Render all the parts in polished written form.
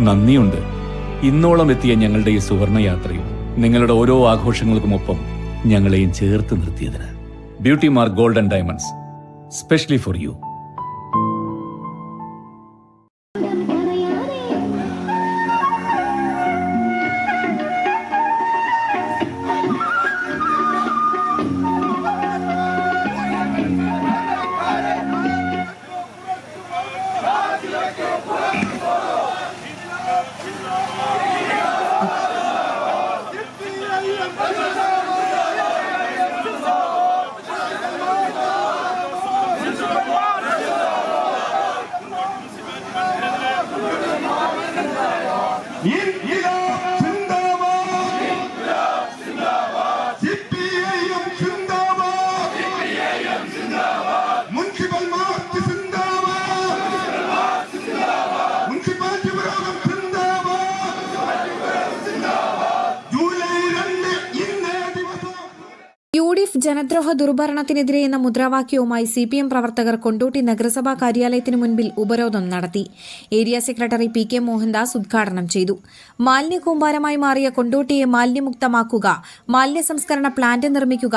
നന്ദിയുണ്ട്. ഇന്നോളം എത്തിയ ഞങ്ങളുടെ ഈ സുവർണയാത്രയിൽ നിങ്ങളുടെ ഓരോ ആഘോഷങ്ങൾക്കുമൊപ്പം ഞങ്ങളെയും ചേർത്ത് നിർത്തിയതിന്. Beauty Mark Gold and Diamonds, specially for you. UDF ജനദ്രോഹ ദുർഭരണത്തിനെതിരെ എന്ന മുദ്രാവാക്യവുമായി CPM പ്രവർത്തകർ കൊണ്ടോട്ടി നഗരസഭാ കാര്യാലയത്തിന് മുൻപിൽ ഉപരോധം നടത്തി. ഏരിയ സെക്രട്ടറി PK മോഹൻദാസ് ഉദ്ഘാടനം ചെയ്തു. മാലിന്യകൂമ്പാരമായി മാറിയ കൊണ്ടോട്ടിയെ മാലിന്യമുക്തമാക്കുക, മാലിന്യ സംസ്കരണ പ്ലാന്റ് നിർമ്മിക്കുക,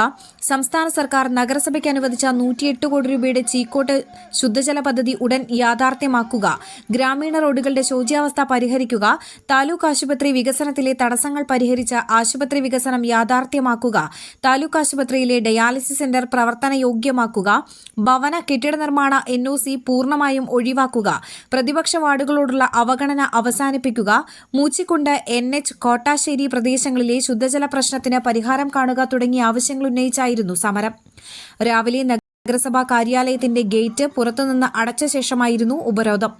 സംസ്ഥാന സർക്കാർ നഗരസഭയ്ക്ക് അനുവദിച്ച 108 കോടി രൂപയുടെ ചീക്കോട്ട് ശുദ്ധജല പദ്ധതി ഉടൻ യാഥാർത്ഥ്യമാക്കുക, ഗ്രാമീണ റോഡുകളുടെ ശോച്യാവസ്ഥ പരിഹരിക്കുക, താലൂക്ക് ആശുപത്രി വികസനത്തിലെ തടസ്സങ്ങൾ പരിഹരിച്ച ആശുപത്രി വികസനം യാഥാർത്ഥ്യമാക്കുക, താലൂക്ക് ആശുപത്രിയിലെ ഡയാലിസിസ് സെന്റർ പ്രവർത്തനയോഗ്യമാക്കുക, ഭവന കെട്ടിട നിർമ്മാണ NOC പൂർണ്ണമായും ഒഴിവാക്കുക, പ്രതിപക്ഷ വാർഡുകളോടുള്ള അവഗണന അവസാനിപ്പിക്കുക, മൂച്ചിക്കുണ്ട്, NH, കോട്ടാശ്ശേരി പ്രദേശങ്ങളിലെ ശുദ്ധജല പ്രശ്നത്തിന് പരിഹാരം കാണുക തുടങ്ങിയ ആവശ്യങ്ങൾ ഉന്നയിച്ചായിരുന്നു സമരം. രാവിലെ നഗരസഭാ കാര്യാലയത്തിന്റെ ഗേറ്റ് പുറത്തുനിന്ന് അടച്ച ശേഷമായിരുന്നു ഉപരോധം.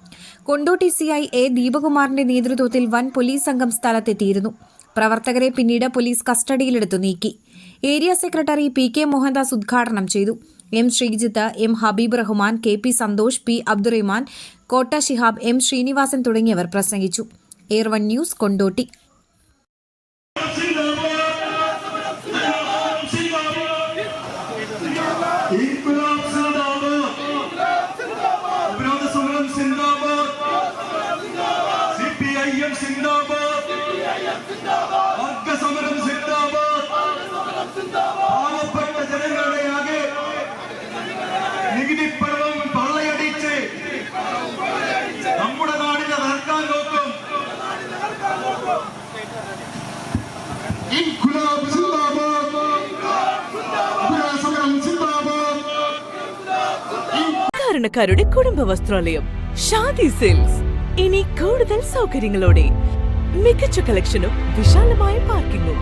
കൊണ്ടോട്ടി CI A ദീപകുമാറിന്റെ നേതൃത്വത്തിൽ വൻ പോലീസ് സംഘം സ്ഥലത്തെത്തിയിരുന്നു. പ്രവർത്തകരെ പിന്നീട് പോലീസ് കസ്റ്റഡിയിലെടുത്തു നീക്കി. ഏരിയ സെക്രട്ടറി PK മോഹൻദാസ് ഉദ്ഘാടനം ചെയ്തു. M Sreejith, M Habib Rahman, KP Santhosh, P Abdurahman, കോട്ട ശിഹാബ്, M ശ്രീനിവാസൻ തുടങ്ങിയവർ പ്രസംഗിച്ചു. Air 1 news Kondotty. പാവപ്പെട്ട ജനങ്ങളുടെ ആകെ നികുതിപ്പണവും കൊള്ളയടിച്ച് നമ്മുടെ നാടിനെ തകർക്കാൻ നോക്കും. ഇൻഖിലാബ് സിന്ദാബാദ്, സമരം സിന്ദാബാദ്. സാധാരണക്കാരുടെ കുടുംബ വസ്ത്രാലയം ഷാദി സിൽക്സ് ഇനി കൂടുതൽ സൗകര്യങ്ങളോടെ മികച്ച കളക്ഷനും വിശാലമായ പാർക്കിങ്ങും